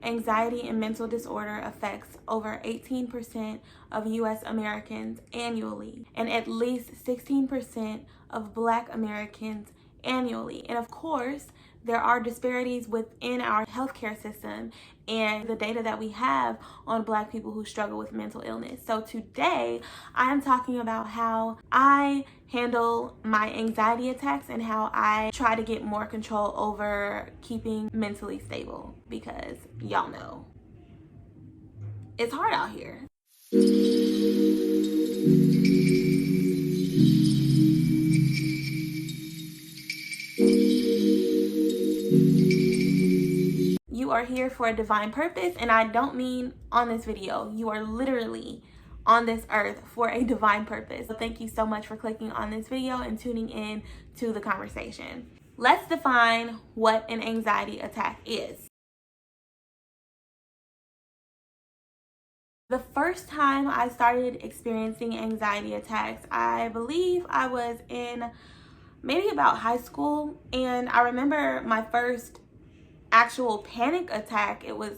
Anxiety and mental disorder affects over 18% of US Americans annually and at least 16% of Black Americans annually. And of course, there are disparities within our healthcare system and the data that we have on Black people who struggle with mental illness. So today, I am talking about how I handle my anxiety attacks and how I try to get more control over keeping mentally stable, because y'all know it's hard out here. You are here for a divine purpose, and I don't mean on this video. You are literally on this earth for a divine purpose. So thank you so much for clicking on this video and tuning in to the conversation. Let's define what an anxiety attack is. The first time I started experiencing anxiety attacks, I believe I was in maybe about high school, and I remember my first actual panic attack. It was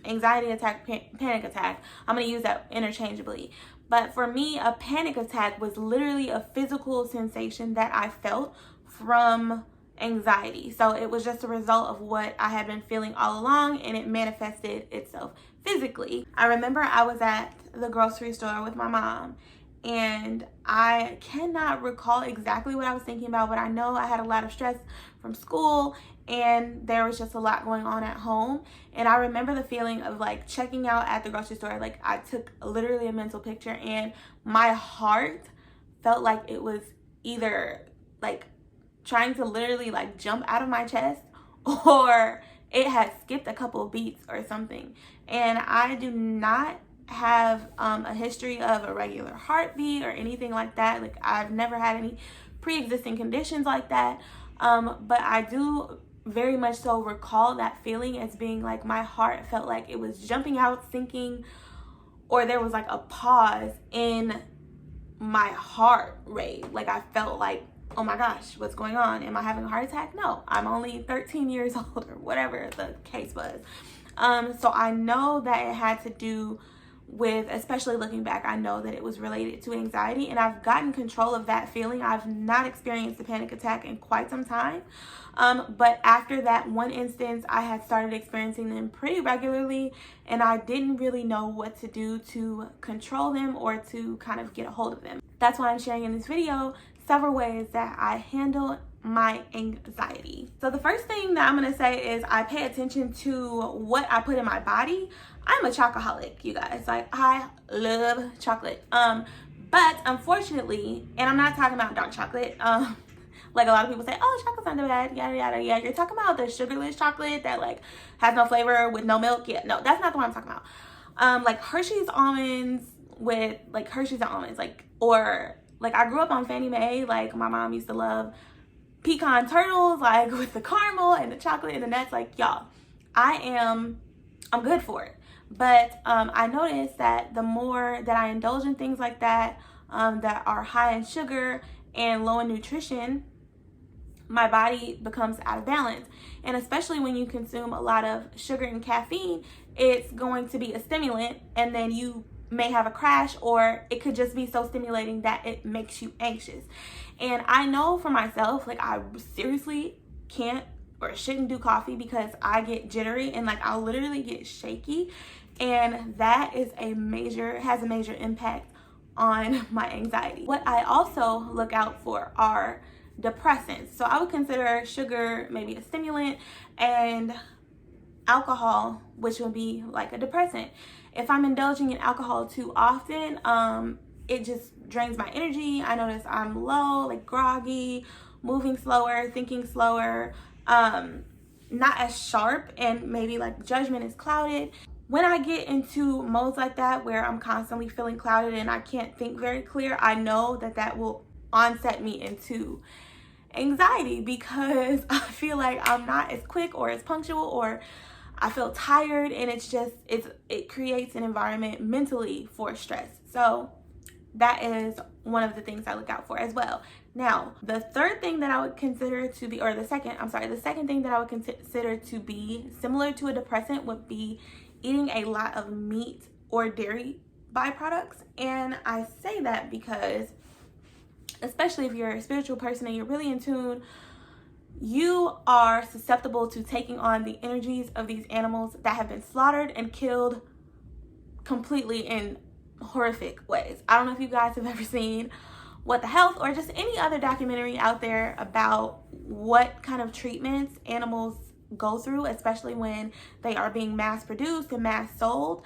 anxiety attack, panic attack. I'm going to use that interchangeably. But for me, a panic attack was literally a physical sensation that I felt from anxiety. So it was just a result of what I had been feeling all along, and it manifested itself physically. I remember I was at the grocery store with my mom, and I cannot recall exactly what I was thinking about, but I know I had a lot of stress from school and there was just a lot going on at home. And I remember the feeling of like checking out at the grocery store. Like I took literally a mental picture, and my heart felt like it was either like trying to literally like jump out of my chest, or it had skipped a couple of beats or something. And I do not have a history of a regular heartbeat or anything like that. Like I've never had any pre-existing conditions like that. But I do very much so recall that feeling as being like my heart felt like it was jumping out, sinking, or there was like a pause in my heart rate. Like I felt like, oh my gosh, what's going on? Am I having a heart attack? No, I'm only 13 years old, or whatever the case was. So I know that it had to do with, especially looking back, I know that it was related to anxiety, and I've gotten control of that feeling. I've not experienced a panic attack in quite some time. But after that one instance, I had started experiencing them pretty regularly, and I didn't really know what to do to control them or to kind of get a hold of them. That's why I'm sharing in this video several ways that I handle my anxiety. So the first thing that I'm gonna say is I pay attention to what I put in my body. I'm a chocoholic, you guys. Like I love chocolate. But unfortunately, and I'm not talking about dark chocolate. Like a lot of people say, oh, chocolate's not bad, yada yada. Yeah, you're talking about the sugarless chocolate that like has no flavor with no milk. Yeah, no, that's not the one I'm talking about. Like Hershey's almonds with like Hershey's and almonds, like, or like I grew up on Fannie Mae. Like my mom used to love pecan turtles, like with the caramel and the chocolate and the nuts. Like y'all, I'm good for it. But I noticed that the more that I indulge in things like that, that are high in sugar and low in nutrition, my body becomes out of balance. And especially when you consume a lot of sugar and caffeine, it's going to be a stimulant, and then you may have a crash, or it could just be so stimulating that it makes you anxious. And I know for myself, like I seriously can't or shouldn't do coffee because I get jittery and like I'll literally get shaky, and that is has a major impact on my anxiety. What I also look out for are depressants. So I would consider sugar maybe a stimulant, and alcohol, which would be like a depressant. If I'm indulging in alcohol too often, it just drains my energy. I notice I'm low, like groggy, moving slower, thinking slower, not as sharp, and maybe like judgment is clouded. When I get into modes like that where I'm constantly feeling clouded and I can't think very clear, I know that that will onset me into anxiety, because I feel like I'm not as quick or as punctual, or I feel tired, and it creates an environment mentally for stress. So that is one of the things I look out for as well. Now, the third thing that I would consider to be, or the second thing that I would consider to be similar to a depressant would be eating a lot of meat or dairy byproducts. And I say that because, especially if you're a spiritual person and you're really in tune, you are susceptible to taking on the energies of these animals that have been slaughtered and killed completely in horrific ways. I don't know if you guys have ever seen What the Health or just any other documentary out there about what kind of treatments animals go through, especially when they are being mass produced and mass sold.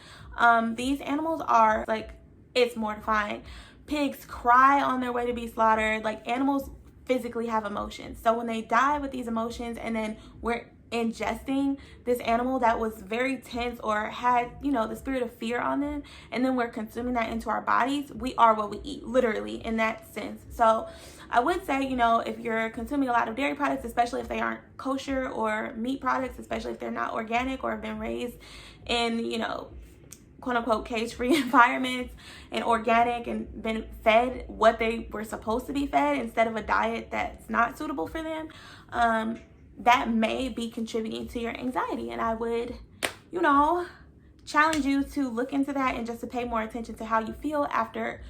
These animals are like, it's mortifying. Pigs cry on their way to be slaughtered. Like, animals physically have emotions. So when they die with these emotions and then we're ingesting this animal that was very tense or had, you know, the spirit of fear on them, and then we're consuming that into our bodies, we are what we eat, literally, in that sense. So I would say, you know, if you're consuming a lot of dairy products, especially if they aren't kosher, or meat products, especially if they're not organic or have been raised in, you know, quote unquote cage-free environments and organic and been fed what they were supposed to be fed instead of a diet that's not suitable for them, that may be contributing to your anxiety. And I would, you know, challenge you to look into that and just to pay more attention to how you feel after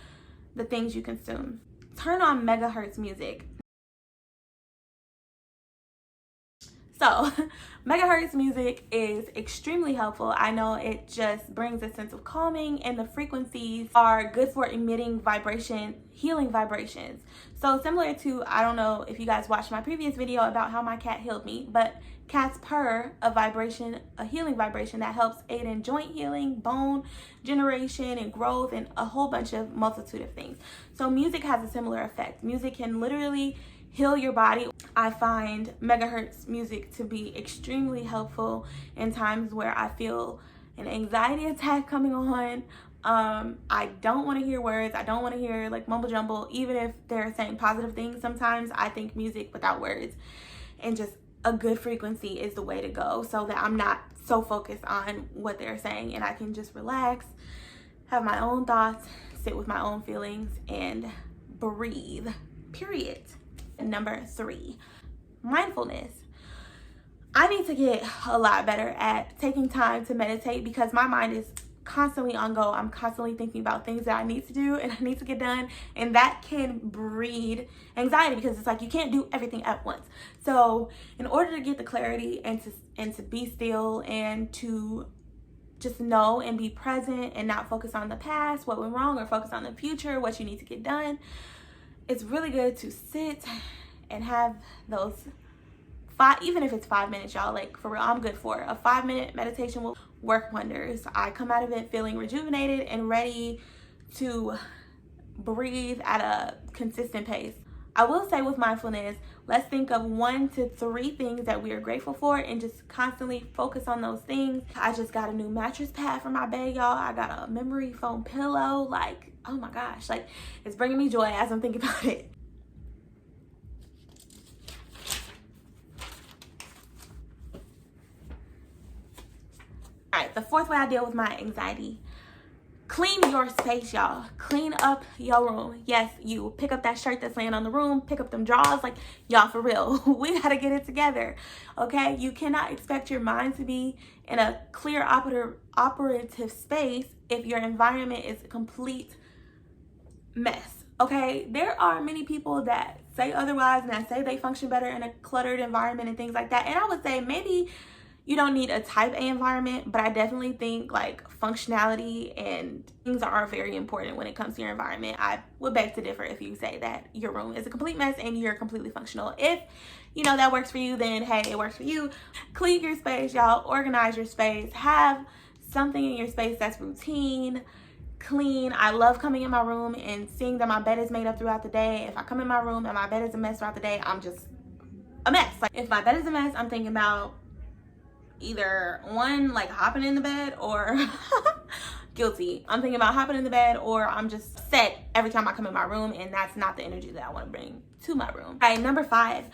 the things you consume. Turn on megahertz music. So megahertz music is extremely helpful. I know it just brings a sense of calming, and the frequencies are good for emitting vibration, healing vibrations. So similar to, I don't know if you guys watched my previous video about how my cat healed me, but cats purr, a healing vibration that helps aid in joint healing, bone generation and growth, and a whole bunch of multitude of things. So music has a similar effect. Music can literally heal your body. I find megahertz music to be extremely helpful in times where I feel an anxiety attack coming on. I don't want to hear words. I don't want to hear like mumble jumble, even if they're saying positive things. Sometimes I think music without words and just a good frequency is the way to go, so that I'm not so focused on what they're saying and I can just relax, have my own thoughts, sit with my own feelings, and breathe, period. Number 3, mindfulness. I need to get a lot better at taking time to meditate because my mind is constantly on go. I'm constantly thinking about things that I need to do and I need to get done, and that can breed anxiety because it's like you can't do everything at once. So in order to get the clarity and to be still and to just know and be present and not focus on the past, what went wrong, or focus on the future, what you need to get done, it's really good to sit and have those even if it's 5 minutes, y'all, like for real, I'm good for it. A 5-minute meditation will work wonders. I come out of it feeling rejuvenated and ready to breathe at a consistent pace. I will say with mindfulness, let's think of 1 to 3 things that we are grateful for and just constantly focus on those things. I just got a new mattress pad for my bed, y'all. I got a memory foam pillow. Like, oh my gosh, like it's bringing me joy as I'm thinking about it. All right, the 4th way I deal with my anxiety: clean your space, y'all. Clean up your room. Yes, you pick up that shirt that's laying on the room, pick up them drawers. Like, y'all, for real, we gotta get it together, okay? You cannot expect your mind to be in a clear operative space if your environment is a complete mess, okay? There are many people that say otherwise and that say they function better in a cluttered environment and things like that. And I would say maybe you don't need a type A environment, but I definitely think like functionality and things are very important when it comes to your environment. I would beg to differ if you say that your room is a complete mess and you're completely functional. If you know that works for you, then hey, it works for you. Clean your space, y'all. Organize your space. Have something in your space that's routine, clean. I love coming in my room and seeing that my bed is made up throughout the day. If I come in my room and my bed is a mess throughout the day, I'm just a mess. Like, if my bed is a mess, I'm thinking about either 1, like hopping in the bed, or guilty. I'm thinking about hopping in the bed, or I'm just upset every time I come in my room, and that's not the energy that I want to bring to my room. All right, number 5,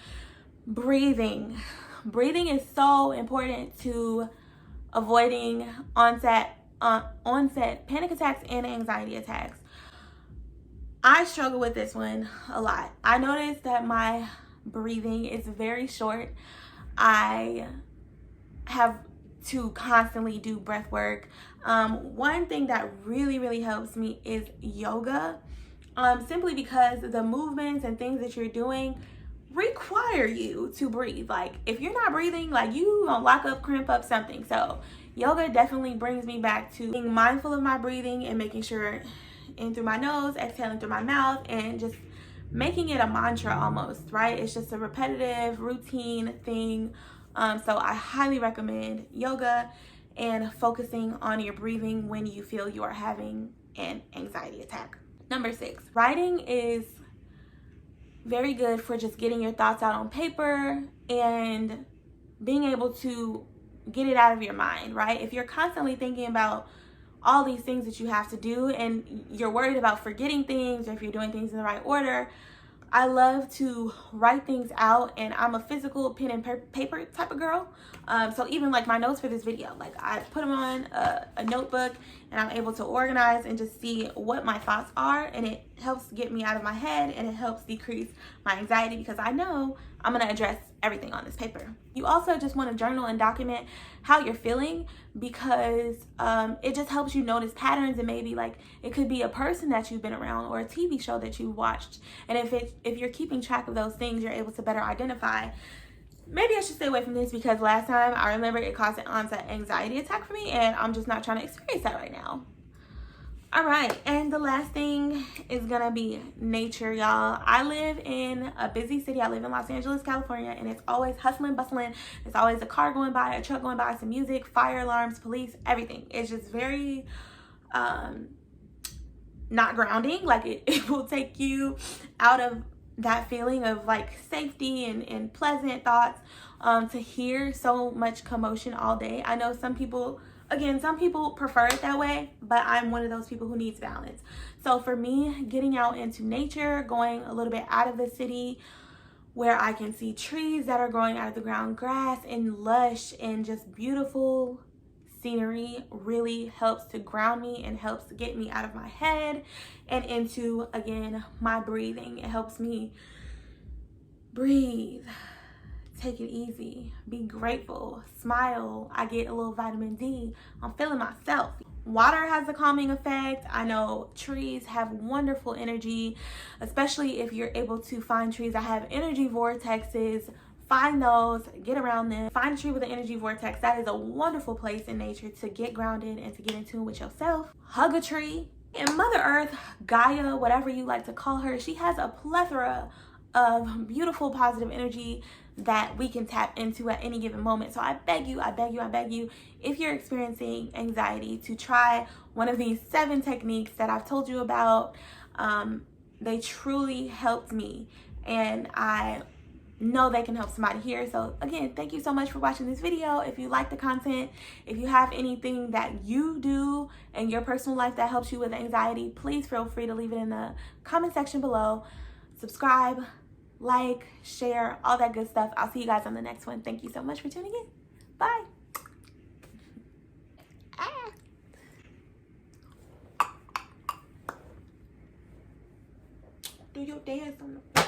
breathing. Breathing is so important to avoiding onset panic attacks and anxiety attacks. I struggle with this one a lot. I noticed that my breathing is very short. I have to constantly do breath work. One thing that really helps me is yoga, simply because the movements and things that you're doing require you to breathe. Like if you're not breathing, like you gonna lock up, cramp up, something. So yoga definitely brings me back to being mindful of my breathing and making sure in through my nose, exhaling through my mouth, and just making it a mantra almost, right? It's just a repetitive routine thing. So I highly recommend yoga and focusing on your breathing when you feel you are having an anxiety attack. Number 6, writing is very good for just getting your thoughts out on paper and being able to get it out of your mind, right? If you're constantly thinking about all these things that you have to do and you're worried about forgetting things, or if you're doing things in the right order, I love to write things out, and I'm a physical pen and paper type of girl. So even like my notes for this video, like I put them on a notebook, and I'm able to organize and just see what my thoughts are, and it helps get me out of my head, and it helps decrease my anxiety because I know I'm gonna address everything on this paper. You also just want to journal and document how you're feeling, because it just helps you notice patterns, and maybe like it could be a person that you've been around or a TV show that you watched, and if you're keeping track of those things, you're able to better identify, maybe I should stay away from this because last time I remember it caused an onset anxiety attack for me, and I'm just not trying to experience that right now. All right, and the last thing is gonna be nature, y'all. I live in a busy city. I live in Los Angeles, California, and it's always hustling, bustling. It's always a car going by, a truck going by, some music, fire alarms, police, everything. It's just very not grounding. Like it will take you out of that feeling of like safety and pleasant thoughts, to hear so much commotion all day. I know some people prefer it that way, but I'm one of those people who needs balance. So for me, getting out into nature, going a little bit out of the city where I can see trees that are growing out of the ground, grass and lush and just beautiful scenery, really helps to ground me and helps to get me out of my head and into, again, my breathing. It helps me breathe, take it easy, be grateful, smile. I get a little vitamin D. I'm feeling myself. Water has a calming effect. I know trees have wonderful energy, especially if you're able to find trees that have energy vortexes. Find those, get around them. Find a tree with an energy vortex. That is a wonderful place in nature to get grounded and to get in tune with yourself. Hug a tree. And Mother Earth, Gaia, whatever you like to call her, she has a plethora of beautiful positive energy that we can tap into at any given moment. So I beg you, if you're experiencing anxiety, to try one of these 7 techniques that I've told you about. They truly helped me, and I know they can help somebody here. So again, thank you so much for watching this video. If you like the content, if you have anything that you do in your personal life that helps you with anxiety, please feel free to leave it in the comment section below. Subscribe, like, share, all that good stuff. I'll see you guys on the next one. Thank you so much for tuning in. Bye. Do your dance on the